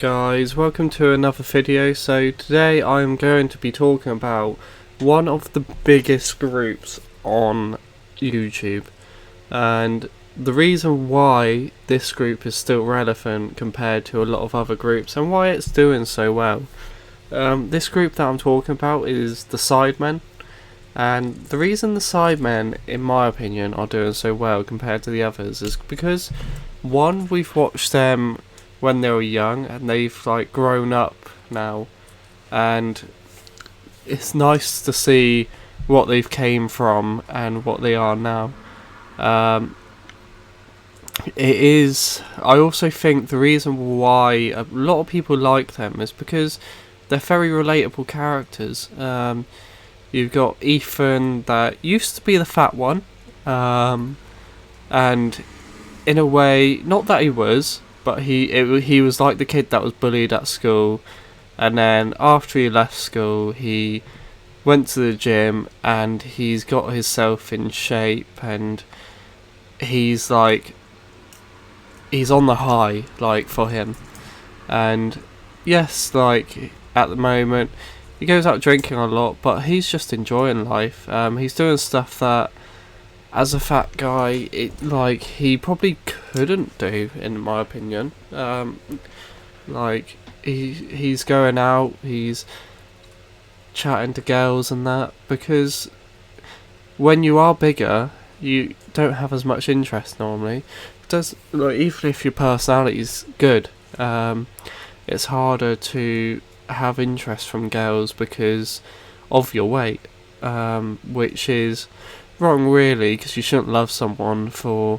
Guys, welcome to another video. So today I'm going to be talking about one of the biggest groups on YouTube, and the reason why this group is still relevant compared to a lot of other groups and why it's doing so well. This group that I'm talking about is the sidemen, and the reason the sidemen, in my opinion, are doing so well compared to the others is because, one, we've watched them when they were young and they've grown up now, and it's nice to see what they've came from and what they are now. I also think the reason why a lot of people like them is because they're very relatable characters. You've got Ethan, that used to be the fat one, and in a way, not that he was, but he was like the kid that was bullied at school, and then after he left school he went to the gym and he's got himself in shape, and he's on the high for him. And yes, at the moment he goes out drinking a lot, but he's just enjoying life. He's doing stuff that, as a fat guy, he probably couldn't do, in my opinion. He's going out, he's chatting to girls and that, because when you are bigger, you don't have as much interest normally. Even if your personality's good, it's harder to have interest from girls because of your weight, which is wrong really, because you shouldn't love someone for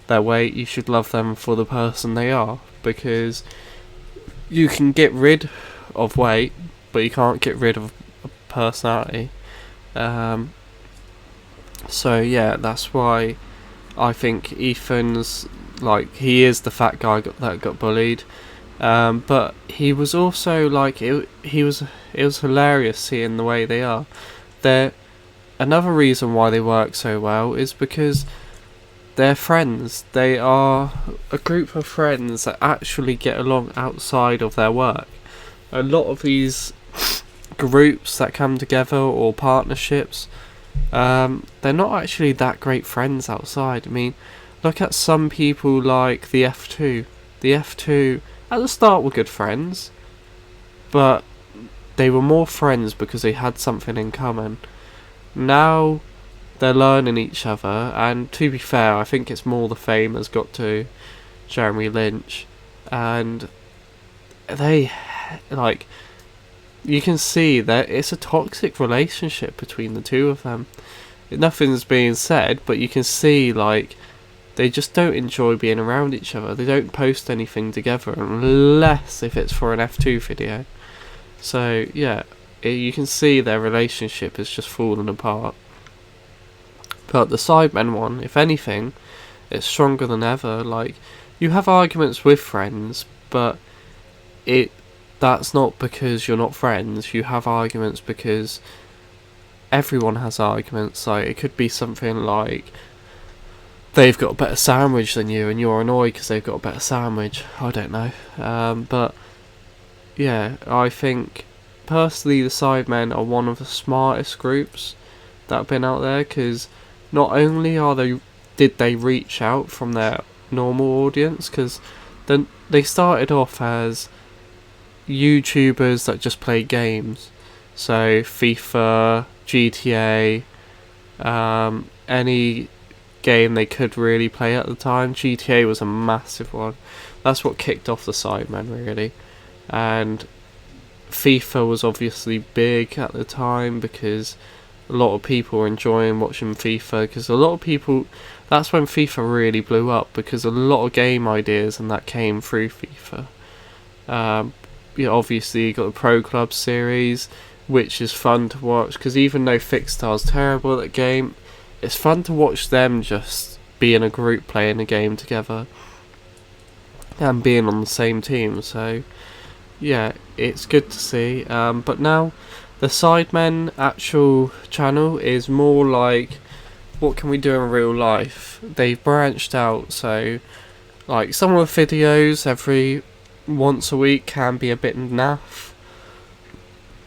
their weight. You should love them for the person they are, because you can get rid of weight but you can't get rid of personality. So yeah, that's why I think Ethan's he is the fat guy that got bullied, but he was also it was hilarious seeing the way they are. Another reason why they work so well is because they're friends. They are a group of friends that actually get along outside of their work. A lot of these groups that come together, or partnerships, they're not actually that great friends outside. I mean, look at some people like the F2. The F2 at the start were good friends, but they were more friends because they had something in common. Now they're learning each other, and to be fair, I think it's more the fame has got to Jeremy Lynch, and they you can see that it's a toxic relationship between the two of them. Nothing's being said, but you can see they just don't enjoy being around each other. They don't post anything together unless if it's for an F2 video. So yeah, you can see their relationship is just falling apart. But the sidemen one, if anything, it's stronger than ever. You have arguments with friends, but that's not because you're not friends. You have arguments because everyone has arguments. It could be something like they've got a better sandwich than you and you're annoyed because they've got a better sandwich. I don't know. But yeah, I think personally the sidemen are one of the smartest groups that have been out there, because not only did they reach out from their normal audience, because then they started off as YouTubers that just play games, so FIFA, GTA, any game they could really play at the time. GTA was a massive one. That's what kicked off the sidemen really, and FIFA was obviously big at the time because a lot of people were enjoying watching FIFA, because a lot of people, that's when FIFA really blew up, because a lot of game ideas and that came through FIFA. Obviously you got the Pro Club series, which is fun to watch, because even though Fixstar's terrible at the game, it's fun to watch them just be in a group playing a game together and being on the same team. So yeah, it's good to see. But now the sidemen actual channel is more what can we do in real life. They've branched out, so some of the videos every once a week can be a bit naff,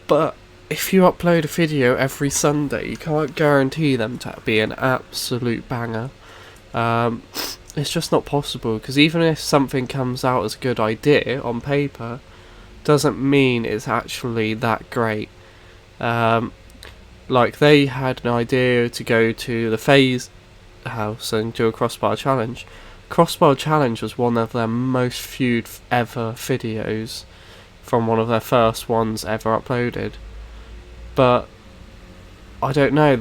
but if you upload a video every Sunday, you can't guarantee them to be an absolute banger. It's just not possible, because even if something comes out as a good idea on paper, doesn't mean it's actually that great. Like, they had an idea to go to the Phase house and do a crossbar challenge. Crossbar challenge was one of their most viewed ever videos from one of their first ones ever uploaded. But I don't know,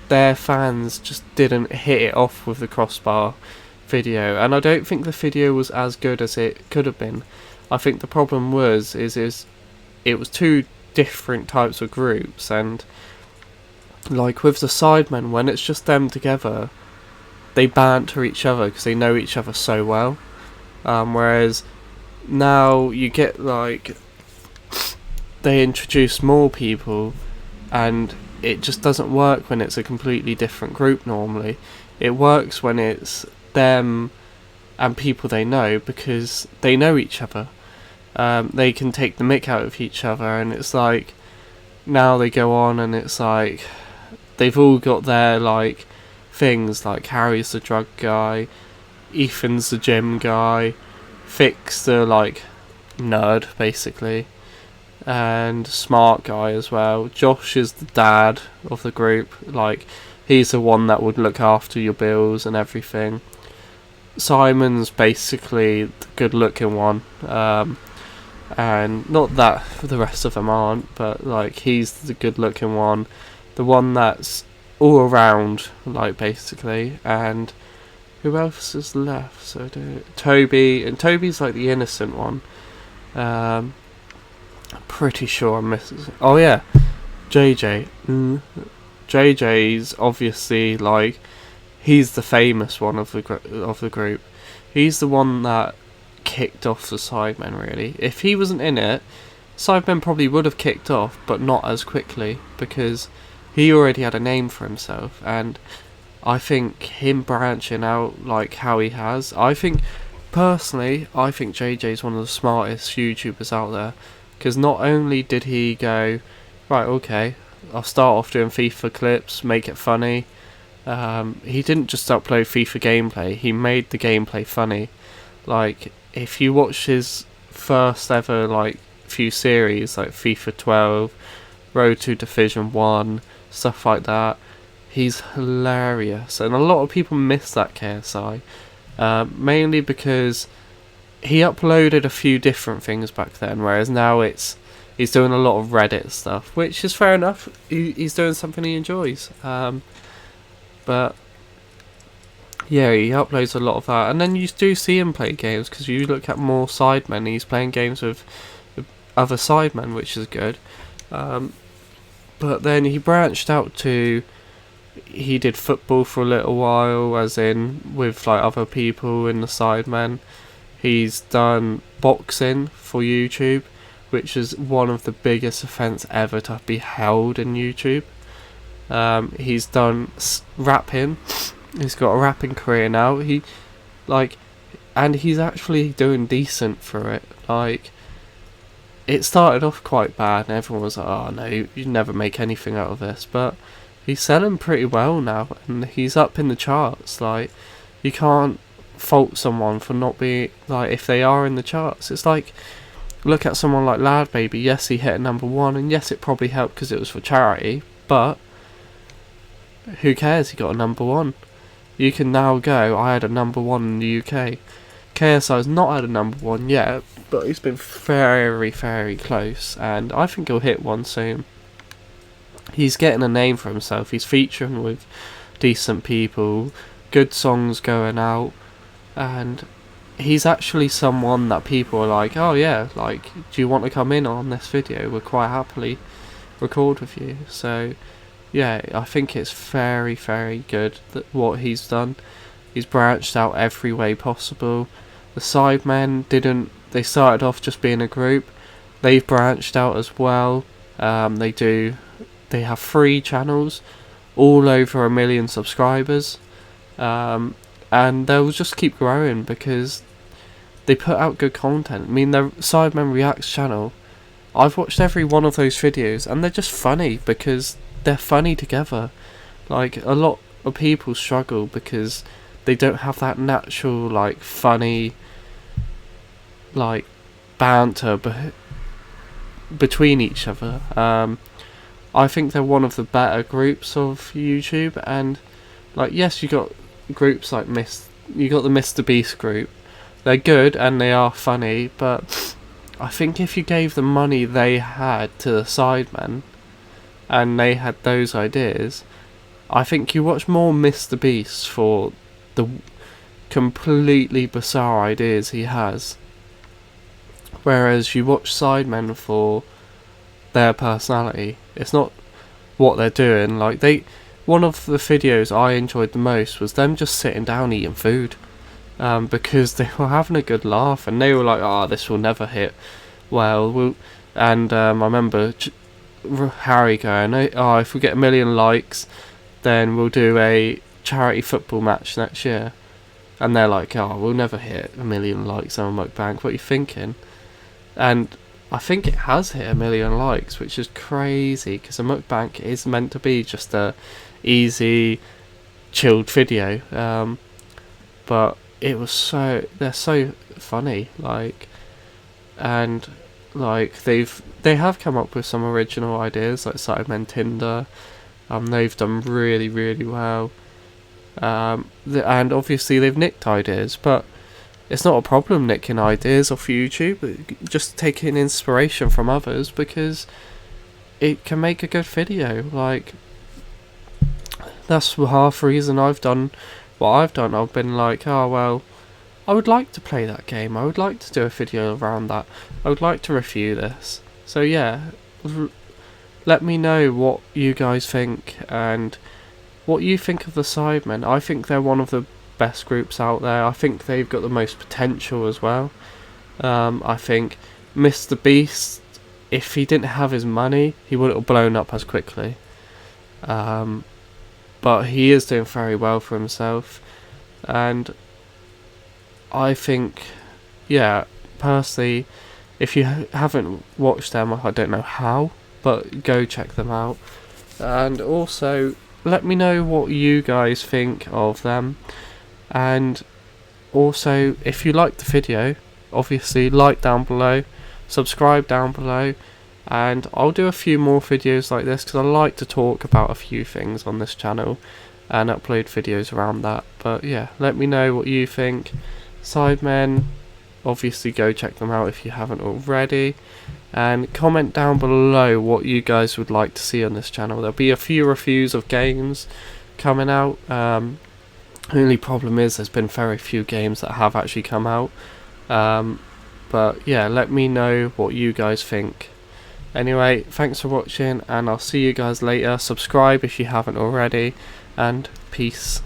their fans just didn't hit it off with the crossbar video, and I don't think the video was as good as it could have been. I think the problem was it was two different types of groups, and like with the sidemen, when it's just them together, they banter each other because they know each other so well. Whereas now you get like they introduce more people, and it just doesn't work when it's a completely different group normally. It works when it's them and people they know, because they know each other. They can take the mick out of each other, and it's like now they go on and it's like they've all got their like things, like Harry's the drug guy, Ethan's the gym guy, Vic's the like nerd basically, and smart guy as well. Josh is the dad of the group, like he's the one that would look after your bills and everything. Simon's basically the good looking one, and not that the rest of them aren't, but like he's the good looking one, the one that's all around, like basically. And who else is left? So Toby, and Toby's like the innocent one. I'm pretty sure I'm missing. Oh yeah, JJ. JJ's obviously like he's the famous one of the group. He's the one that kicked off the sidemen. Really, if he wasn't in it, sidemen probably would have kicked off, but not as quickly, because he already had a name for himself. And I think him branching out like how he has, I think JJ's one of the smartest YouTubers out there, because not only did he go, right, okay, I'll start off doing FIFA clips, make it funny. He didn't just upload FIFA gameplay, he made the gameplay funny. Like, if you watch his first ever like few series, like FIFA 12, Road to Division 1, stuff like that, he's hilarious, and a lot of people miss that KSI, mainly because he uploaded a few different things back then, whereas now he's doing a lot of Reddit stuff, which is fair enough. He's doing something he enjoys, but yeah, he uploads a lot of that, and then you do see him play games, because you look at more sidemen, he's playing games with other sidemen, which is good. But then he branched out to, he did football for a little while, as in with like other people in the sidemen. He's done boxing for YouTube, which is one of the biggest events ever to be held in YouTube. He's done rapping. He's got a rapping career now. And he's actually doing decent for it. Like, it started off quite bad, and everyone was like, "Oh no, you never make anything out of this." But he's selling pretty well now, and he's up in the charts. Like, you can't fault someone for not being, like, if they are in the charts. It's like, look at someone like Lad Baby. Yes, he hit number 1, and yes, it probably helped because it was for charity, but who cares? He got a number 1. You can now go, I had a number 1 in the UK. KSI's not had a number 1 yet, but he's been very, very close, and I think he'll hit one soon. He's getting a name for himself. He's featuring with decent people, good songs going out, and he's actually someone that people are like, oh yeah, like, do you want to come in on this video? We'll quite happily record with you. So yeah, I think it's very, very good what he's done. He's branched out every way possible. The sidemen they started off just being a group. They've branched out as well. They have 3 channels, all over 1 million subscribers, and they'll just keep growing, because they put out good content. I mean, their Sidemen Reacts channel, I've watched every one of those videos, and they're just funny because they're funny together. Like, a lot of people struggle because they don't have that natural, like, funny, like, banter between each other. I think they're one of the better groups of YouTube, and, like, yes, you got groups like you got the Mr. Beast group. They're good and they are funny, but I think if you gave the money they had to the Sidemen, and they had those ideas, I think you watch more Mr. Beast for the completely bizarre ideas he has, whereas you watch Sidemen for their personality. It's not what they're doing. Like, one of the videos I enjoyed the most was them just sitting down eating food, because they were having a good laugh, and they were like, "Oh, this will never hit well." And I remember Harry going, "Oh, if we get 1 million likes, then we'll do a charity football match next year." And they're like, "Oh, we'll never hit 1 million likes on a mukbang. What are you thinking?" And I think it has hit 1 million likes, which is crazy, because a mukbang is meant to be just a easy, chilled video. But it was they're so funny, like, and like they have come up with some original ideas, like Sidemen Tinder. They've done really, really well. And obviously they've nicked ideas, but it's not a problem nicking ideas off YouTube. Just taking inspiration from others, because it can make a good video. Like, that's half the reason I've done what I've done. I've been like, oh well, I would like to play that game. I would like to do a video around that. I would like to review this. So yeah, let me know what you guys think and what you think of the Sidemen. I think they're one of the best groups out there. I think they've got the most potential as well. I think Mr. Beast, if he didn't have his money, he wouldn't have blown up as quickly. But he is doing very well for himself, and I think, yeah, personally, if you haven't watched them, I don't know how, but go check them out. And also, let me know what you guys think of them. And also, if you liked the video, obviously like down below, subscribe down below, and I'll do a few more videos like this, because I like to talk about a few things on this channel and upload videos around that. But yeah, let me know what you think. Sidemen, obviously go check them out if you haven't already, and comment down below what you guys would like to see on this channel. There'll be a few reviews of games coming out. Only problem is there's been very few games that have actually come out. But yeah, let me know what you guys think. Anyway, thanks for watching, and I'll see you guys later. Subscribe if you haven't already, and peace.